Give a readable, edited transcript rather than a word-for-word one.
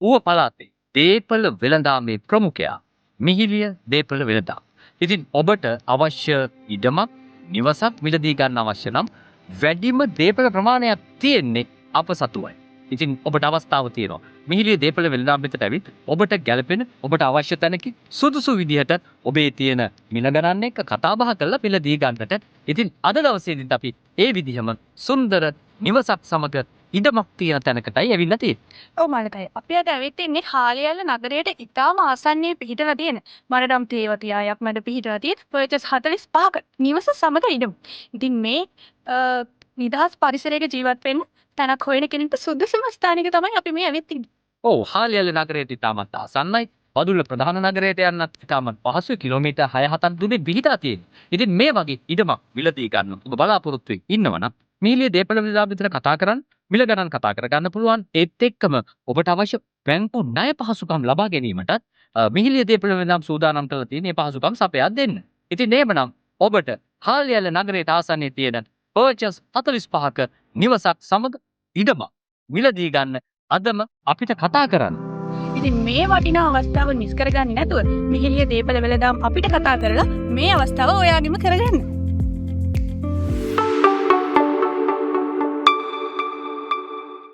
ඌව පළාතේ දේපළ වෙළඳාමේ ප්‍රමුඛයා මිහිලිය දේපළ වෙළඳාම. ඉතින් ඔබට අවශ්‍ය ඉඩමක් නිවසක් මිලදී ගන්න අවශ්‍ය නම් වැඩිම දේපළ ප්‍රමාණයක් තියෙන්නේ අප සතුවයි. ඉතින් ඔබට අවස්ථාව තියෙනවා. මිහිලිය දේපළ වෙළඳාම වෙතට ඇවිත් ඔබට ගැළපෙන ඔබට අවශ්‍ය තැනකින් සුදුසු විදිහට ඔබේ තියෙන මිල ගණන් එක්ක කතා බහ කරලා මිලදී ගන්නට. ඉතින් අද දවසේදීත් අපි ඒ විදිහම සුන්දර නිවසක් සමග ඉඩමක් තියෙන තැනකටයි ඇවිල්ලා තියෙන්නේ. ඔව් මලකයි. අපි අද ඇවිත් ඉන්නේ හාලියල්ල නගරයට ඉතාම ආසන්නයේ පිහිටලා තියෙන මරඩම් තේවතියායක් මැද පිහිටලා තියෙන පර්චස් 45ක නිවස සමග ඉඩම. ඉතින් මේ නිදහස් පරිසරයක ජීවත් වෙන්න තැනක් හොයන කෙනෙක්ට සුදුසුම ස්ථානික තමයි අපි මේ ඇවිත් ඉන්නේ. ඔව් හාලියල්ල නගරයට ඉතාමත් ආසන්නයි. පදුල්ල ප්‍රධාන නගරයට යන්නත් ඉතාමත් පහසුයි. කිලෝමීටර් 6-7ක් දුරේ පිහිටා තියෙන්නේ. ඉතින් මේ වගේ ඉඩමක් මිලදී ගන්න ඔබ බලාපොරොත්තු වෙ ඉන්නවනම් මිහිලිය දේපළ වෙළඳාම විතර කතා කරන්න මිල ගණන් කතා කරගන්න පුළුවන්. ඒත් එක්කම ඔබට අවශ්‍ය බැංකු ණය පහසුකම් ලබා ගැනීමටත් මිහිලිය දේපළ වෙළඳාම සූදානම් කරලා තියෙන මේ පහසුකම් සපයා දෙන්න. ඉතින් එහෙමනම් ඔබට හාලියල්ල නගරයට ආසන්නයේ තියෙන පර්චස් 45ක නිවසක් සමග ඉඩමක් මිලදී ගන්න අදම අපිට කතා කරන්න. ඉතින් මේ වටිනා අවස්ථාව මිස් කරගන්නේ නැතුව මිහිලිය දේපළ වෙළඳාම් අපිට කතා කරලා මේ අවස්ථාව ඔයාගෙම කරගන්න.